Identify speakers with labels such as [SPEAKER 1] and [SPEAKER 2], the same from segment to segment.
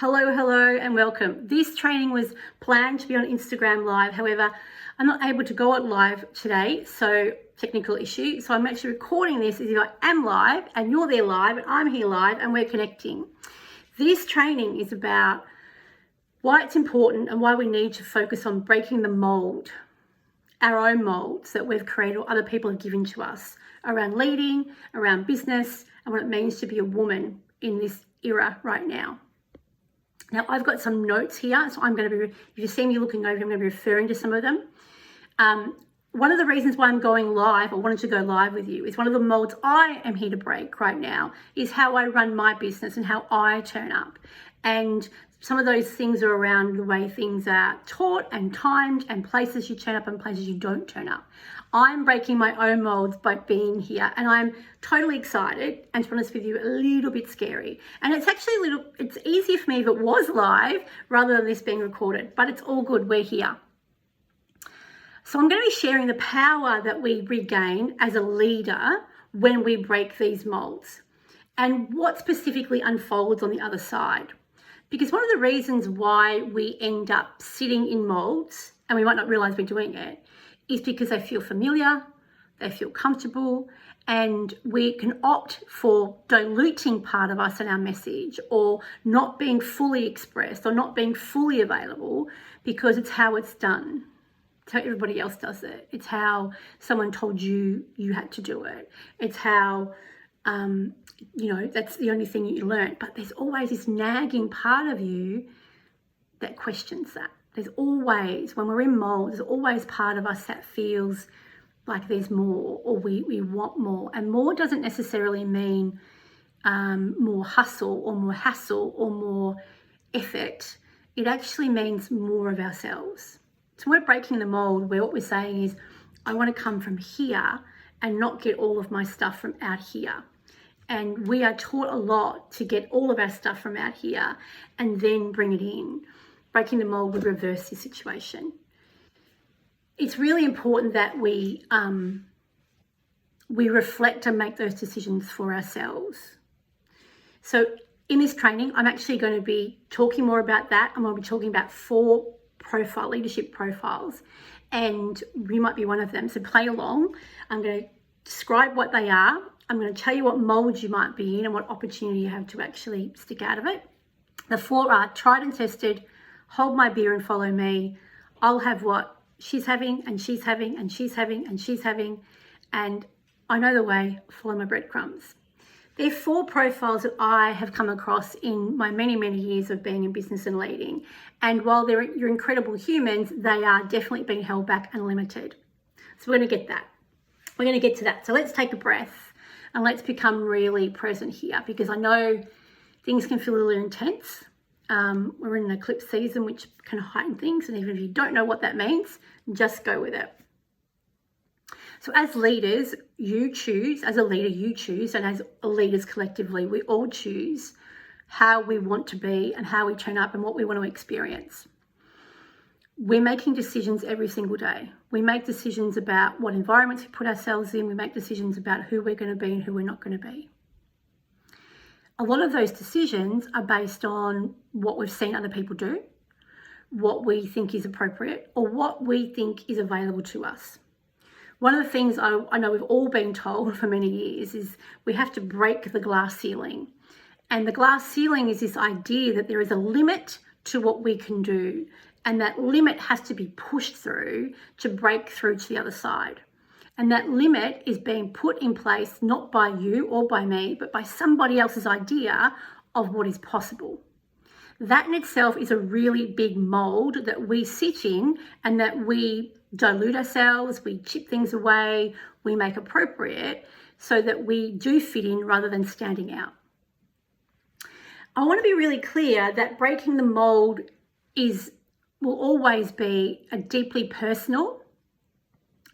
[SPEAKER 1] Hello, and welcome. This training was planned to be on Instagram Live. However, I'm not able to go on live today, so technical issue. So I'm actually recording this as if I am live and you're there live and I'm here live and we're connecting. This training is about why it's important and why we need to focus on breaking the mold, our own molds that we've created or other people have given to us around leading, around business, and what it means to be a woman in this era right now. Now, I've got some notes here, so I'm going to be, if you see me looking over, I'm going to be referring to some of them. One of the reasons why I'm going live, or wanted to go live with you, is one of the molds I am here to break right now is how I run my business and how I turn up. And some of those things are around the way things are taught and timed and places you turn up and places you don't turn up. I'm breaking my own molds by being here, and I'm totally excited, and to be honest with you, a little bit scary. And it's actually it's easier for me if it was live rather than this being recorded, but it's all good, we're here. So I'm going to be sharing the power that we regain as a leader when we break these molds and what specifically unfolds on the other side. Because one of the reasons why we end up sitting in molds, and we might not realize we're doing it, is because they feel familiar, they feel comfortable, and we can opt for diluting part of us and our message, or not being fully expressed, or not being fully available, because it's how it's done. It's how everybody else does it. It's how someone told you you had to do it. It's how, that's the only thing you learned. But there's always this nagging part of you that questions that. There's always, when we're in mold, there's always part of us that feels like there's more, or we want more. And more doesn't necessarily mean more hustle or more hassle or more effort. It actually means more of ourselves. So we're breaking the mold where what we're saying is, I want to come from here and not get all of my stuff from out here. And we are taught a lot to get all of our stuff from out here and then bring it in. Breaking the mold would reverse this situation. It's really important that we reflect and make those decisions for ourselves. So in this training, I'm actually going to be talking more about that. I'm going to be talking about 4 leadership profiles, and you might be one of them. So play along. I'm going to describe what they are. I'm going to tell you what mold you might be in and what opportunity you have to actually stick out of it. The 4 are tried and tested, hold my beer and follow me, I'll have what she's having and she's having and she's having and she's having, and I know the way, follow my breadcrumbs. They're 4 profiles that I have come across in my many, many years of being in business and leading. And while you're incredible humans, they are definitely being held back and limited. So we're going to get that. We're going to get to that. So let's take a breath and let's become really present here, because I know things can feel a little intense. We're in an eclipse season, which can heighten things. And even if you don't know what that means, just go with it. So as leaders, you choose, as a leader, you choose, and as leaders collectively, we all choose how we want to be and how we turn up and what we want to experience. We're making decisions every single day. We make decisions about what environments we put ourselves in. We make decisions about who we're going to be and who we're not going to be. A lot of those decisions are based on what we've seen other people do, what we think is appropriate, or what we think is available to us. One of the things I know we've all been told for many years is we have to break the glass ceiling. And the glass ceiling is this idea that there is a limit to what we can do, and that limit has to be pushed through to break through to the other side. And that limit is being put in place not by you or by me, but by somebody else's idea of what is possible. That in itself is a really big mold that we sit in, and that we dilute ourselves, we chip things away, we make appropriate so that we do fit in rather than standing out. I want to be really clear that breaking the mold will always be a deeply personal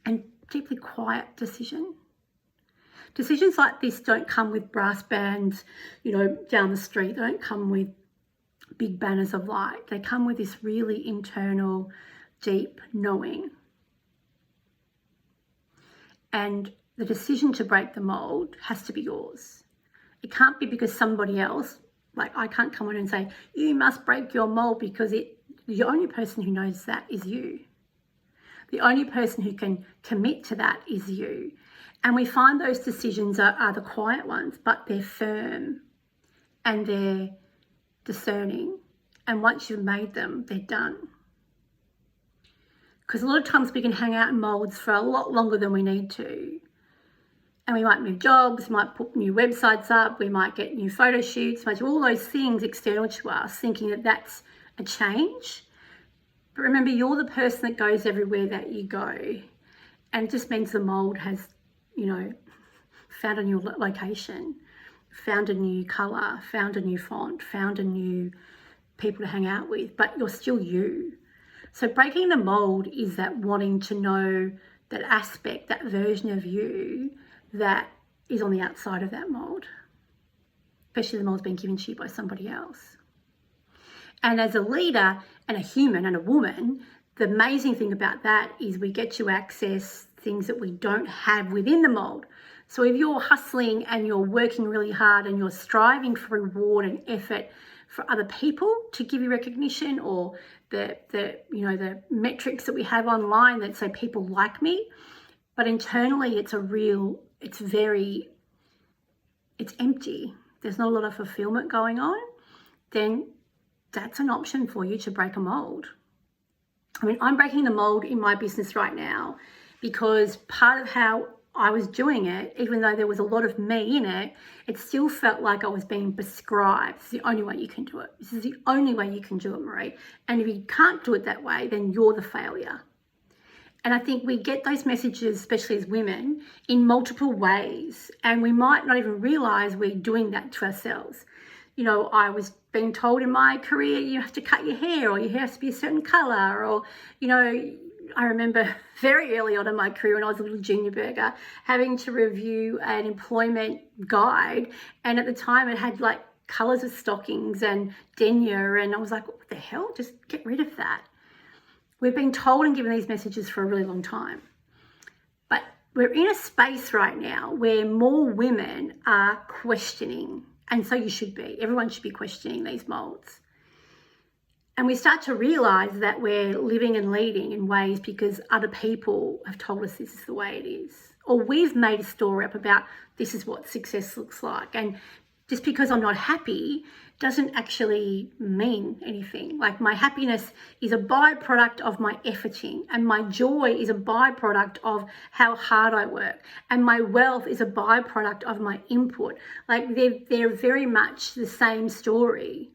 [SPEAKER 1] and deeply quiet decision. Decisions like this don't come with brass bands, down the street. They don't come with big banners of light. They come with this really internal, deep knowing. And the decision to break the mold has to be yours. It can't be because somebody else Like, I can't come on and say, you must break your mold, because the only person who knows that is you. The only person who can commit to that is you. And we find those decisions are the quiet ones, but they're firm and they're discerning. And once you've made them, they're done. Because a lot of times we can hang out in molds for a lot longer than we need to. And we might move jobs, might put new websites up, we might get new photo shoots, might do all those things external to us, thinking that that's a change. But remember, you're the person that goes everywhere that you go. And it just means the mold has, found a new location, found a new colour, found a new font, found a new people to hang out with, but you're still you. So breaking the mold is that wanting to know that aspect, that version of you that is on the outside of that mold, especially the mold's been given to you by somebody else. And as a leader and a human and a woman, the amazing thing about that is we get to access things that we don't have within the mold. So if you're hustling and you're working really hard and you're striving for reward and effort for other people to give you recognition, or the metrics that we have online that say people like me, but internally it's empty, there's not a lot of fulfillment going on, then that's an option for you to break a mold. I mean, I'm breaking the mold in my business right now because part of how I was doing it, even though there was a lot of me in it, it still felt like I was being prescribed. It's the only way you can do it. This is the only way you can do it, Marie. And if you can't do it that way, then you're the failure. And I think we get those messages, especially as women, in multiple ways. And we might not even realize we're doing that to ourselves. I was being told in my career, you have to cut your hair, or your hair has to be a certain colour, or, I remember very early on in my career when I was a little junior burger having to review an employment guide, and at the time it had like colours of stockings and denier, and I was like, what the hell, just get rid of that. We've been told and given these messages for a really long time, but we're in a space right now where more women are questioning, and so you should be. Everyone should be questioning these molds. And we start to realise that we're living and leading in ways because other people have told us this is the way it is. Or we've made a story up about this is what success looks like. And just because I'm not happy doesn't actually mean anything. Like, my happiness is a byproduct of my efforting, and my joy is a byproduct of how hard I work, and my wealth is a byproduct of my input. Like, they're very much the same story.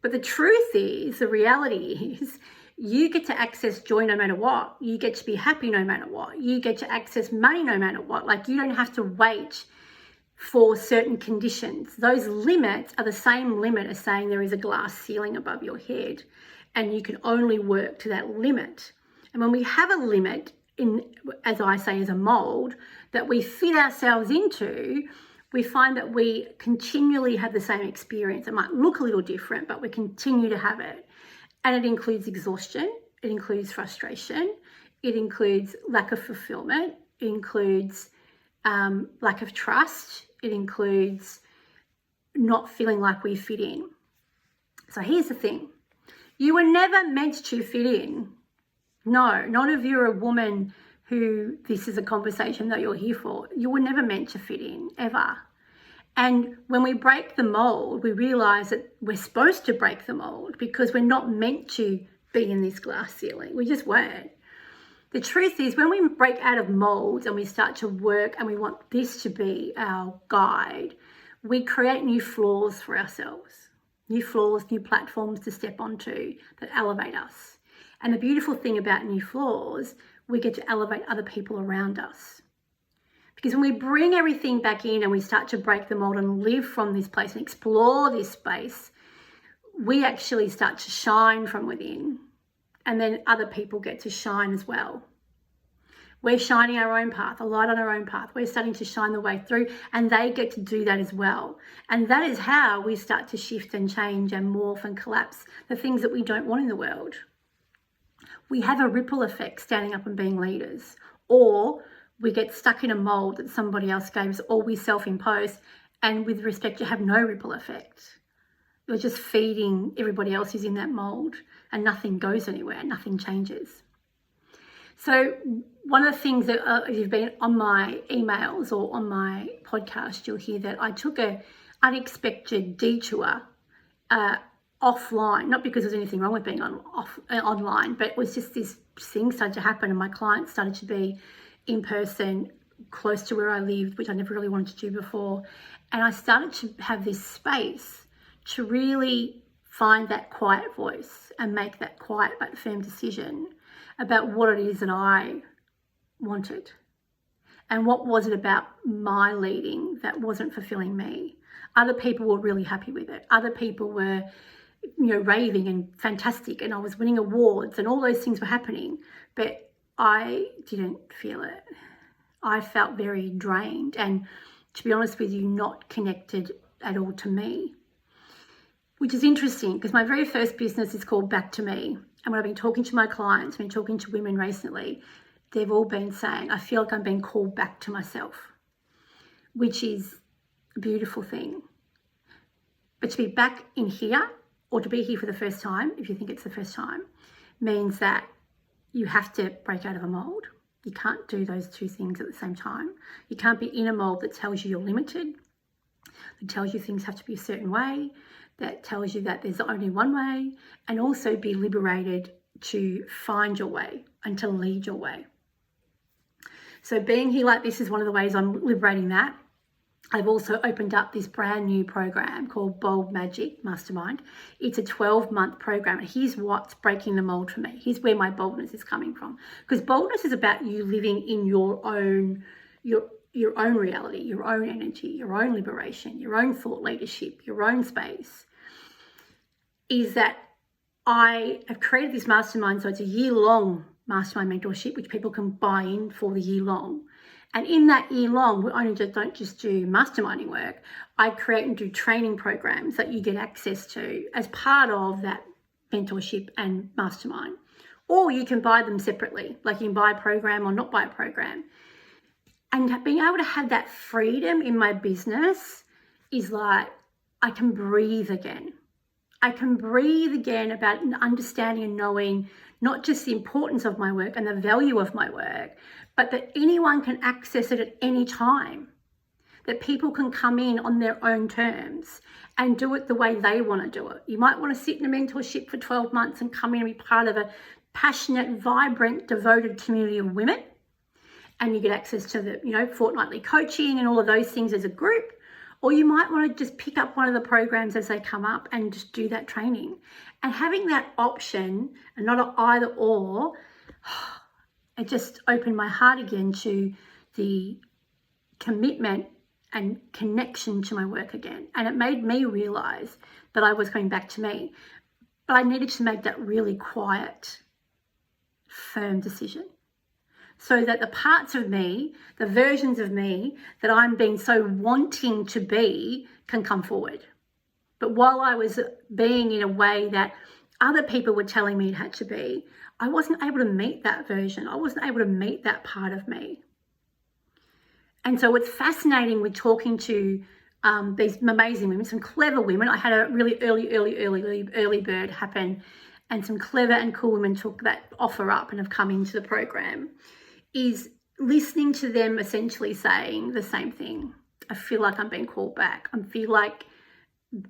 [SPEAKER 1] But the truth is, the reality is, you get to access joy no matter what. You get to be happy no matter what. You get to access money no matter what. Like, you don't have to wait for certain conditions. Those limits are the same limit as saying there is a glass ceiling above your head, and you can only work to that limit. And when we have a limit, as I say, as a mold that we fit ourselves into, we find that we continually have the same experience. It might look a little different, but we continue to have it. And it includes exhaustion, it includes frustration, it includes lack of fulfillment, it includes lack of trust, it includes not feeling like we fit in. So here's the thing. You were never meant to fit in. No, not if you're a woman who this is a conversation that you're here for. You were never meant to fit in, ever. And when we break the mold, we realise that we're supposed to break the mold because we're not meant to be in this glass ceiling. We just weren't. The truth is, when we break out of molds and we start to work and we want this to be our guide, we create new floors for ourselves. New floors, new platforms to step onto that elevate us. And the beautiful thing about new floors, we get to elevate other people around us. Because when we bring everything back in and we start to break the mold and live from this place and explore this space, we actually start to shine from within. And then other people get to shine as well. We're shining our own path, a light on our own path. We're starting to shine the way through, and they get to do that as well. And that is how we start to shift and change and morph and collapse the things that we don't want in the world. We have a ripple effect standing up and being leaders, or we get stuck in a mold that somebody else gave us, or we self-impose, and with respect, you have no ripple effect. You're just feeding everybody else who's in that mold, and nothing goes anywhere, nothing changes. So one of the things that if you've been on my emails or on my podcast, you'll hear that I took an unexpected detour offline, not because there's anything wrong with being online, but it was just this thing started to happen, and my clients started to be in person close to where I lived, which I never really wanted to do before. And I started to have this space to really find that quiet voice and make that quiet but firm decision about what it is that I wanted. And what was it about my leading that wasn't fulfilling me? Other people were really happy with it. Other people were, raving and fantastic, and I was winning awards and all those things were happening, but I didn't feel it. I felt very drained and, to be honest with you, not connected at all to me, which is interesting because my very first business is called Back to Me. And when I've been talking to my clients, I've been talking to women recently, they've all been saying, I feel like I'm being called back to myself, which is a beautiful thing. But to be back in here, or to be here for the first time, if you think it's the first time, means that you have to break out of a mold. You can't do those two things at the same time. You can't be in a mold that tells you you're limited, that tells you things have to be a certain way, that tells you that there's only one way, and also be liberated to find your way and to lead your way. So being here like this is one of the ways I'm liberating that. I've also opened up this brand new program called Bold Magic Mastermind. It's a 12-month program. And here's what's breaking the mold for me. Here's where my boldness is coming from. Because boldness is about you living in your own reality, your own energy, your own liberation, your own thought leadership, your own space. Is that I have created this mastermind, so it's a year-long mastermind mentorship, which people can buy in for the year long. And in that year long, we don't just do masterminding work. I create and do training programs that you get access to as part of that mentorship and mastermind. Or you can buy them separately, like you can buy a program or not buy a program. And being able to have that freedom in my business is like, I can breathe again. I can breathe again about understanding and knowing not just the importance of my work and the value of my work, but that anyone can access it at any time, that people can come in on their own terms and do it the way they want to do it. You might want to sit in a mentorship for 12 months and come in and be part of a passionate, vibrant, devoted community of women, and you get access to the, fortnightly coaching and all of those things as a group. Or you might want to just pick up one of the programs as they come up and just do that training. And having that option and not an either or, it just opened my heart again to the commitment and connection to my work again. And it made me realize that I was going back to me. But I needed to make that really quiet, firm decision, so that the parts of me, the versions of me that I'm being so wanting to be can come forward. But while I was being in a way that other people were telling me it had to be, I wasn't able to meet that version. I wasn't able to meet that part of me. And so what's fascinating with talking to these amazing women, some clever women, I had a really early bird happen, and some clever and cool women took that offer up and have come into the program, is listening to them essentially saying the same thing. I feel like I'm being called back. I feel like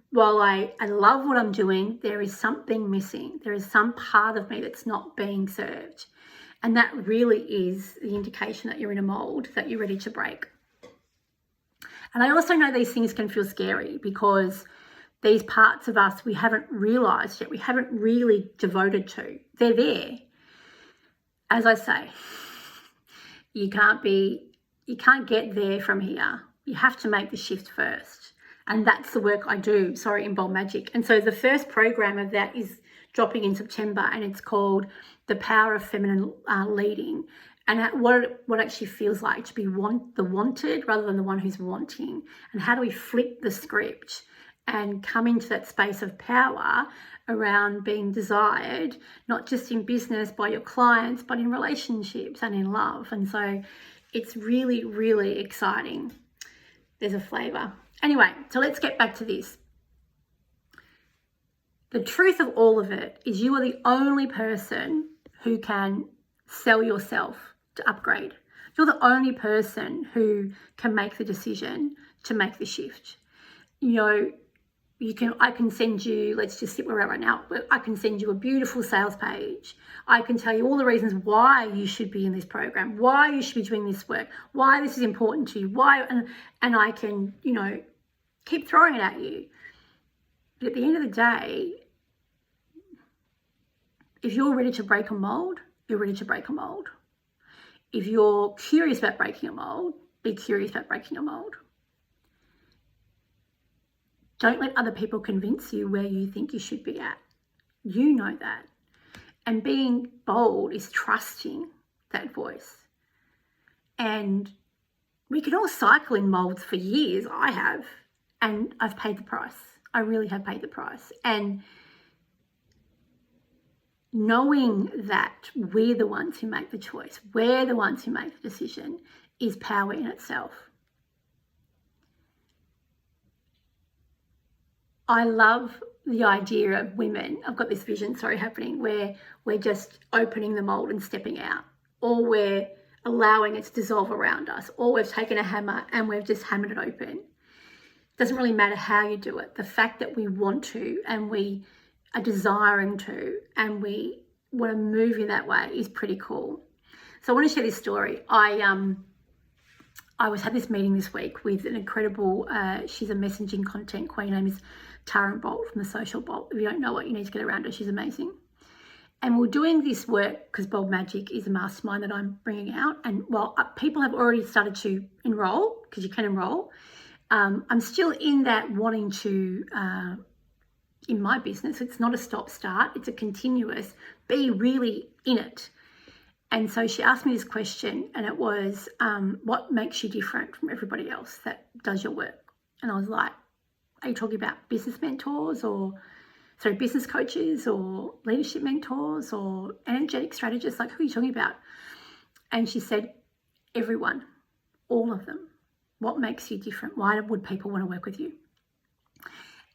[SPEAKER 1] while I love what I'm doing, there is something missing. There is some part of me that's not being served. And that really is the indication that you're in a mold, that you're ready to break. And I also know these things can feel scary because these parts of us we haven't realised yet, we haven't really devoted to. They're there. As I say, you can't get there from here. You have to make the shift first. And that's the work I do, in Bold Magic. And so the first program of that is dropping in September, and it's called The Power of Feminine Leading, and what it actually feels like to be the wanted rather than the one who's wanting. And how do we flip the script and come into that space of power around being desired, not just in business by your clients, but in relationships and in love. And so it's really, really exciting. There's a flavour. Anyway, so let's get back to this. The truth of all of it is you are the only person who can sell yourself to upgrade. You're the only person who can make the decision to make the shift. You know, I can send you, let's just sit where we're at right now, I can send you a beautiful sales page. I can tell you all the reasons why you should be in this program, why you should be doing this work, why this is important to you, why, and I can, you know, keep throwing it at you. But at the end of the day, if you're ready to break a mold, you're ready to break a mold. If you're curious about breaking a mold, be curious about breaking a mold. Don't let other people convince you where you think you should be at. You know that. And being bold is trusting that voice. And we can all cycle in molds for years. I have. And I've paid the price. I really have paid the price. And knowing that we're the ones who make the choice, we're the ones who make the decision, is power in itself. I love the idea of women. I've got this vision, happening where we're just opening the mold and stepping out, or we're allowing it to dissolve around us, or we've taken a hammer and we've just hammered it open. Doesn't really matter how you do it. The fact that we want to, and we are desiring to, and we want to move in that way is pretty cool. So I want to share this story. I had this meeting this week with an incredible, she's a messaging content queen. Her name is Tara Bolt from The Social Bolt. If you don't know her, you need to get around her. She's amazing. And we're doing this work because Bold Magic is a mastermind that I'm bringing out. And while people have already started to enroll, because you can enroll, I'm still in that wanting to, in my business, it's not a stop-start, it's a continuous, be really in it. And so she asked me this question, and it was, what makes you different from everybody else that does your work? And I was like, are you talking about business mentors business coaches or leadership mentors or energetic strategists? Like, who are you talking about? And she said, everyone, all of them. What makes you different? Why would people want to work with you?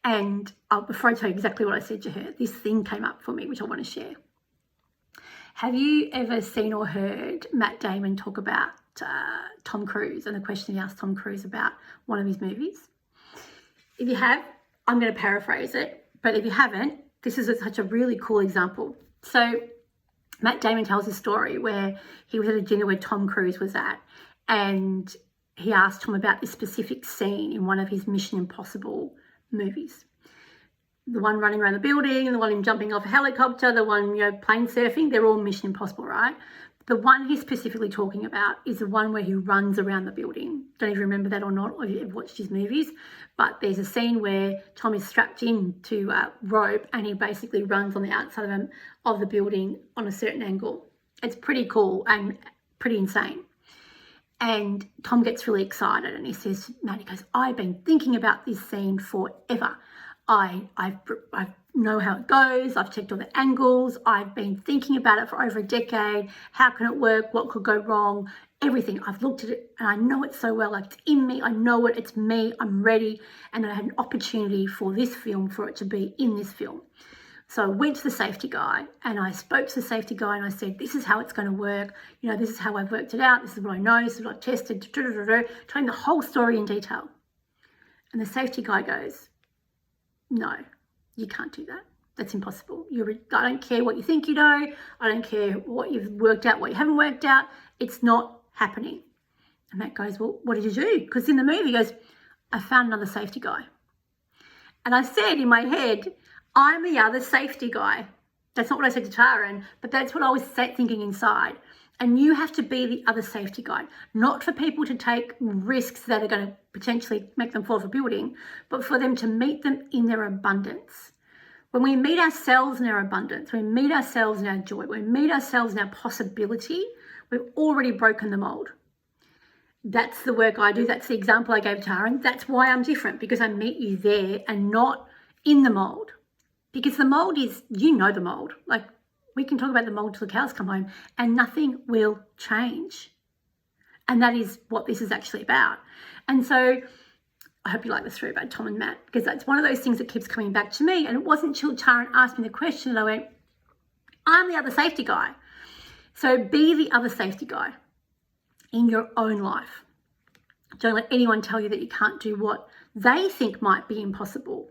[SPEAKER 1] And before I tell you exactly what I said to her, this thing came up for me, which I want to share. Have you ever seen or heard Matt Damon talk about Tom Cruise and the question he asked Tom Cruise about one of his movies? If you have, I'm going to paraphrase it, but if you haven't, this is such a really cool example. So Matt Damon tells a story where he was at a dinner where Tom Cruise was at, and he asked Tom about this specific scene in one of his Mission Impossible movies. The one running around the building, the one him jumping off a helicopter, the one, plane surfing, they're all Mission Impossible, right? The one he's specifically talking about is the one where he runs around the building. Don't even remember that or not, or you've watched his movies, but there's a scene where Tom is strapped into a rope and he basically runs on the outside of the building on a certain angle. It's pretty cool and pretty insane. And Tom gets really excited and he says, Matt, he goes, I've been thinking about this scene forever. I know how it goes. I've checked all the angles. I've been thinking about it for over a decade. How can it work? What could go wrong? Everything. I've looked at it and I know it so well. Like, it's in me. I know it. It's me. I'm ready. And I had an opportunity for this film, for it to be in this film. So I went to the safety guy and I spoke to the safety guy and I said, this is how it's going to work. This is how I've worked it out. This is what I know. This is what I've tested. Telling the whole story in detail. And the safety guy goes, no, you can't do that. That's impossible. I don't care what you think you know. I don't care what you've worked out, what you haven't worked out. It's not happening. And Matt goes, well, what did you do? Because in the movie he goes, I found another safety guy. And I said in my head, I'm the other safety guy. That's not what I said to Tara, but that's what I was thinking inside. And you have to be the other safety guy, not for people to take risks that are going to potentially make them fall off a building, but for them to meet them in their abundance. When we meet ourselves in our abundance, we meet ourselves in our joy, we meet ourselves in our possibility, we've already broken the mold. That's the work I do. That's the example I gave Tara. And that's why I'm different, because I meet you there and not in the mold. Because the mold is, the mold. Like, we can talk about the mold till the cows come home and nothing will change. And that is what this is actually about. And so I hope you like the story about Tom and Matt, because that's one of those things that keeps coming back to me. And it wasn't until Taryn asked me the question and I went, I'm the other safety guy. So be the other safety guy in your own life. Don't let anyone tell you that you can't do what they think might be impossible,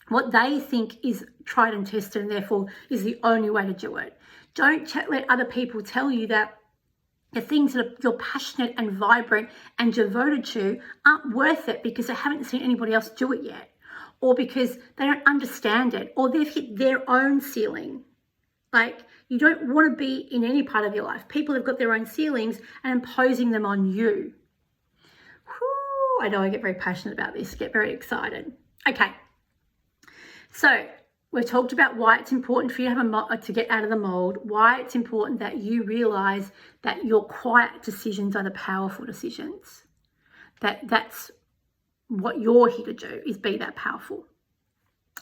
[SPEAKER 1] what they think is tried and tested and therefore is the only way to do it. Don't let other people tell you that the things that you're passionate and vibrant and devoted to aren't worth it because they haven't seen anybody else do it yet, or because they don't understand it, or they've hit their own ceiling. Like, you don't want to be in any part of your life. People have got their own ceilings and imposing them on you. Whew, I know I get very passionate about this, get very excited. Okay, so we've talked about why it's important for you to get out of the mold, why it's important that you realize that your quiet decisions are the powerful decisions. That's what you're here to do, is be that powerful.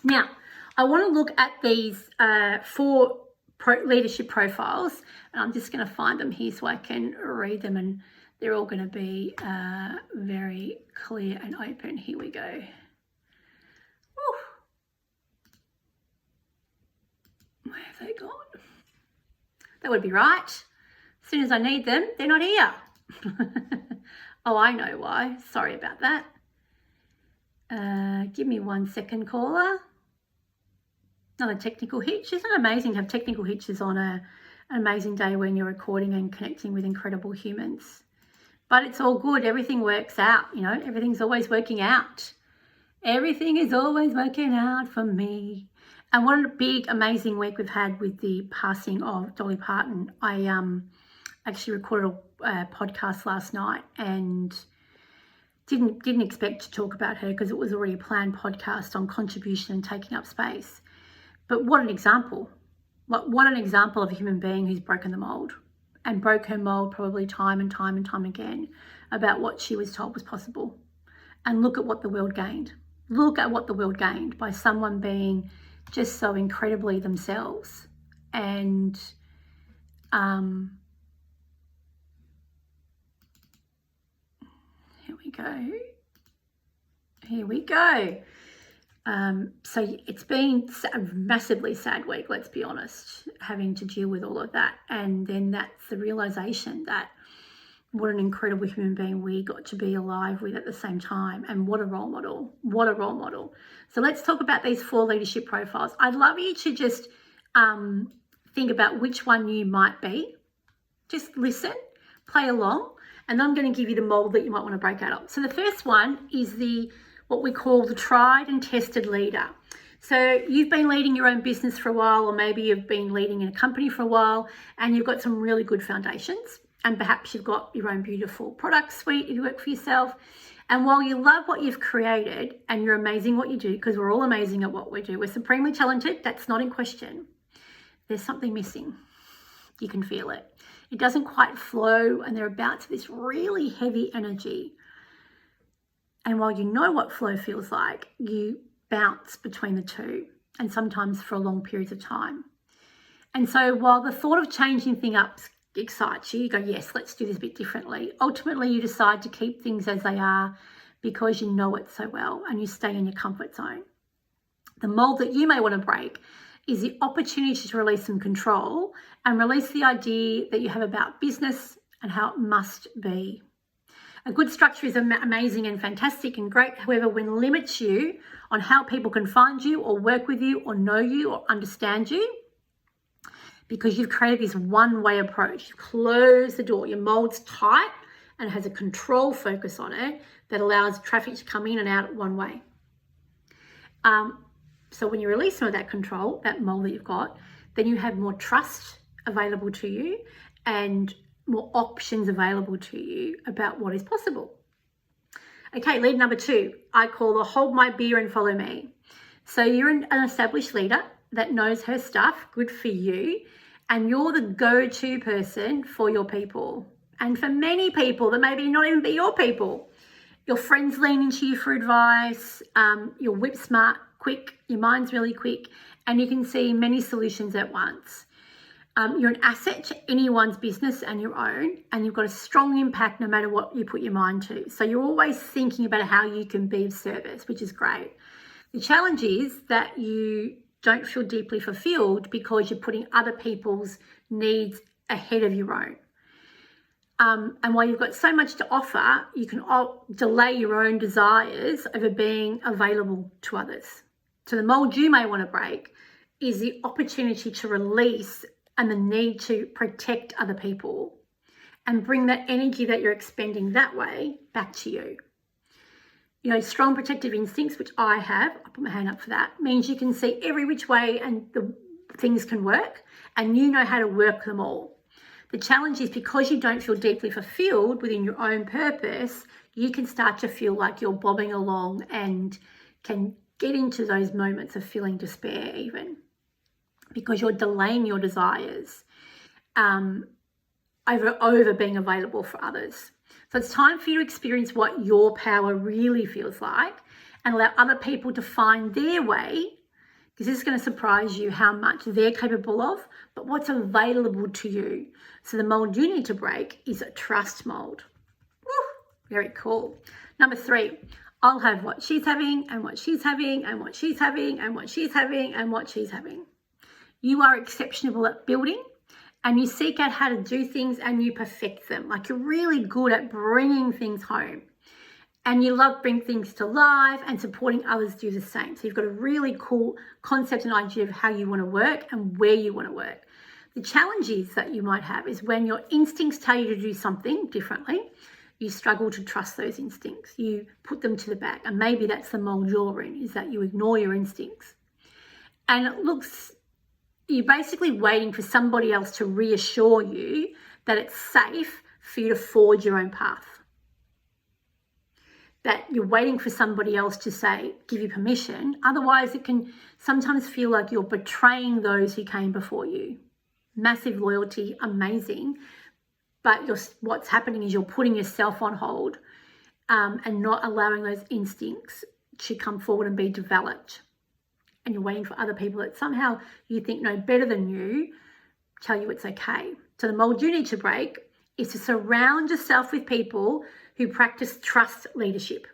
[SPEAKER 1] Now, I want to look at these 4 leadership profiles, and I'm just going to find them here so I can read them, and they're all going to be very clear and open. Here we go. Where have they gone? That would be right. As soon as I need them, they're not here. Oh, I know why. Sorry about that. Give me 1 second, caller. Another technical hitch. Isn't it amazing to have technical hitches on an amazing day when you're recording and connecting with incredible humans? But it's all good. Everything works out, you know. Everything's always working out. Everything is always working out for me. And what a big, amazing week we've had with the passing of Dolly Parton. I actually recorded a podcast last night and didn't expect to talk about her because it was already a planned podcast on contribution and taking up space. But what an example. What an example of a human being who's broken the mold, and broke her mold probably time and time and time again about what she was told was possible. And look at what the world gained. Look at what the world gained by someone being just so incredibly themselves. And here we go. So it's been a massively sad week, let's be honest, having to deal with all of that. And then that's the realization that what an incredible human being we got to be alive with at the same time. And what a role model. What a role model. So let's talk about these 4 leadership profiles. I'd love you to just think about which one you might be. Just listen, play along, and I'm going to give you the mold that you might want to break out of. So the first one is what we call the tried and tested leader. So you've been leading your own business for a while, or maybe you've been leading in a company for a while, and you've got some really good foundations. And perhaps you've got your own beautiful product suite if you work for yourself. And while you love what you've created and you're amazing at what you do, because we're all amazing at what we do, we're supremely talented, that's not in question. There's something missing. You can feel it. It doesn't quite flow, and they're about to this really heavy energy. And while you know what flow feels like, you bounce between the two, and sometimes for long periods of time. And so while the thought of changing things up excites you, you go, yes, let's do this a bit differently. Ultimately, you decide to keep things as they are because you know it so well, and you stay in your comfort zone. The mold that you may want to break is the opportunity to release some control and release the idea that you have about business and how it must be. A good structure is amazing and fantastic and great. However, when it limits you on how people can find you or work with you or know you or understand you, because you've created this one-way approach, you've closed the door, your mold's tight and it has a control focus on it that allows traffic to come in and out one way. So when you release some of that control, that mold that you've got, then you have more trust available to you and more options available to you about what is possible. Okay, lead number 2, I call the hold my beer and follow me. So you're an established leader that knows her stuff, good for you, and you're the go-to person for your people. And for many people that maybe not even be your people. Your friends lean into you for advice, you're whip smart, quick, your mind's really quick, and you can see many solutions at once. You're an asset to anyone's business and your own, and you've got a strong impact no matter what you put your mind to. So you're always thinking about how you can be of service, which is great. The challenge is that you don't feel deeply fulfilled because you're putting other people's needs ahead of your own. And while you've got so much to offer, you can delay your own desires over being available to others. So the mold you may want to break is the opportunity to release and the need to protect other people and bring that energy that you're expending that way back to you. You know, strong protective instincts, which I have, I'll put my hand up for that, means you can see every which way and the things can work, and you know how to work them all. The challenge is because you don't feel deeply fulfilled within your own purpose, you can start to feel like you're bobbing along and can get into those moments of feeling despair even, because you're delaying your desires over being available for others. So it's time for you to experience what your power really feels like and allow other people to find their way, because this is going to surprise you how much they're capable of, but what's available to you. So the mold you need to break is a trust mold. Woo, very cool. Number 3, I'll have what she's having and what she's having and what she's having and what she's having and what she's having. You are exceptional at building, and you seek out how to do things and you perfect them. Like, you're really good at bringing things home, and you love bringing things to life and supporting others do the same. So you've got a really cool concept and idea of how you want to work and where you want to work. The challenges that you might have is when your instincts tell you to do something differently, you struggle to trust those instincts. You put them to the back, and maybe that's the mold you're in, is that you ignore your instincts. And it looks, you're basically waiting for somebody else to reassure you that it's safe for you to forge your own path. That you're waiting for somebody else to say, give you permission. Otherwise, it can sometimes feel like you're betraying those who came before you. Massive loyalty, amazing. But what's happening is you're putting yourself on hold and not allowing those instincts to come forward and be developed. And you're waiting for other people that somehow you think know better than you tell you it's okay. So the mold you need to break is to surround yourself with people who practice trust leadership,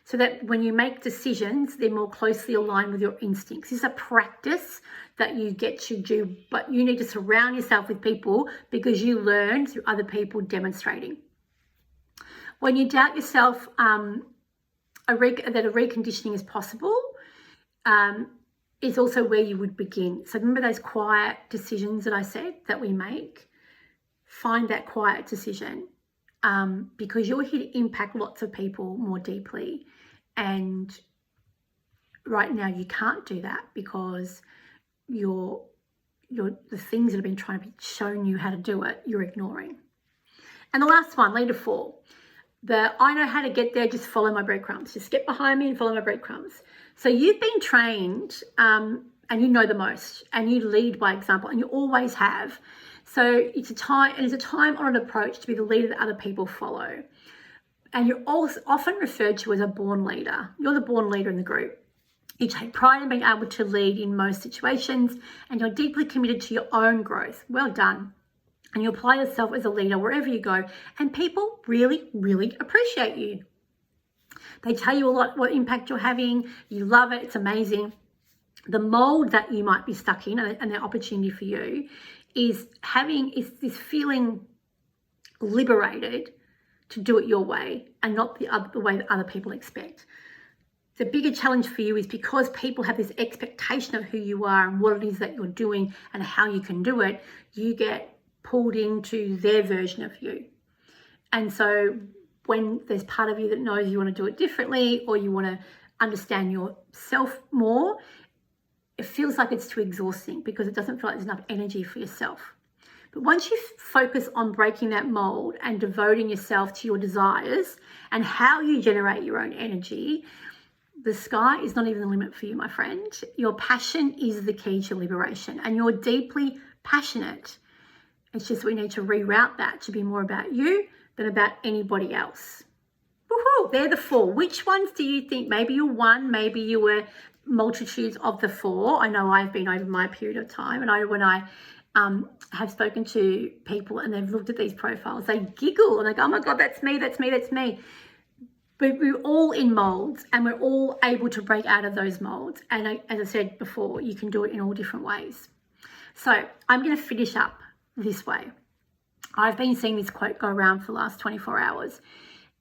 [SPEAKER 1] so that when you make decisions, they're more closely aligned with your instincts. This is a practice that you get to do, but you need to surround yourself with people because you learn through other people demonstrating. When you doubt yourself that a reconditioning is possible, is also where you would begin. So remember those quiet decisions that I said that we make? Find that quiet decision because you're here to impact lots of people more deeply. And right now you can't do that because the things that have been trying to be shown you how to do it, you're ignoring. And the last one, leader 4. I know how to get there, just follow my breadcrumbs. Just get behind me and follow my breadcrumbs. So you've been trained and you know the most, and you lead by example, and you always have. So it's a time-honored approach to be the leader that other people follow. And you're also often referred to as a born leader. You're the born leader in the group. You take pride in being able to lead in most situations, and you're deeply committed to your own growth. Well done. And you apply yourself as a leader wherever you go, and people really, really appreciate you. They tell you a lot what impact you're having. You love it. It's amazing. The mold that you might be stuck in, and the opportunity for you, is this feeling liberated to do it your way and not the way that other people expect. The bigger challenge for you is because people have this expectation of who you are and what it is that you're doing and how you can do it, you get pulled into their version of you. And so when there's part of you that knows you want to do it differently, or you want to understand yourself more, it feels like it's too exhausting because it doesn't feel like there's enough energy for yourself. But once you focus on breaking that mold and devoting yourself to your desires and how you generate your own energy, the sky is not even the limit for you, my friend. Your passion is the key to liberation, and you're deeply passionate. It's just we need to reroute that to be more about you than about anybody else. Woohoo! They're the 4. Which ones do you think? Maybe you're one, maybe you were multitudes of the 4. I know I've been over my period of time, and when I have spoken to people and they've looked at these profiles, they giggle and they go, oh my God, that's me, that's me, that's me. But we're all in molds and we're all able to break out of those molds. And as I said before, you can do it in all different ways. So I'm going to finish up this way. I've been seeing this quote go around for the last 24 hours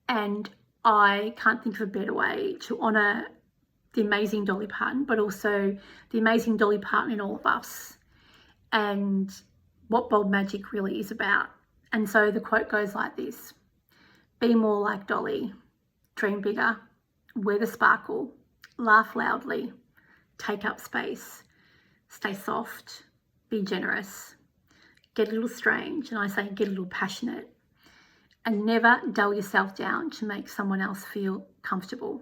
[SPEAKER 1] and I can't think of a better way to honour the amazing Dolly Parton, but also the amazing Dolly Parton in all of us and what bold magic really is about. And so the quote goes like this: be more like Dolly, dream bigger, wear the sparkle, laugh loudly, take up space, stay soft, be generous, get a little strange, and I say get a little passionate, and never dull yourself down to make someone else feel comfortable.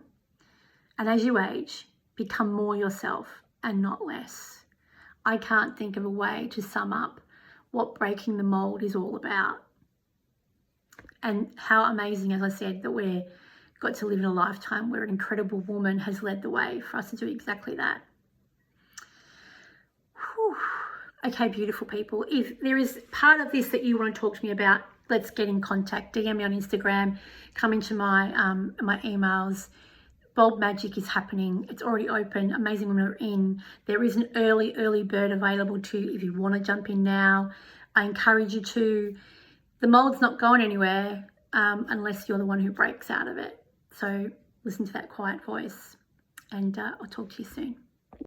[SPEAKER 1] And as you age, become more yourself and not less. I can't think of a way to sum up what breaking the mold is all about. And how amazing, as I said, that we've got to live in a lifetime where an incredible woman has led the way for us to do exactly that. Whew. Okay, beautiful people. If there is part of this that you want to talk to me about, let's get in contact. DM me on Instagram, come into my emails. Bold Magic is happening. It's already open. Amazing Women are in. There is an early bird available too if you want to jump in now. I encourage you to. The mold's not going anywhere unless you're the one who breaks out of it. So listen to that quiet voice and I'll talk to you soon.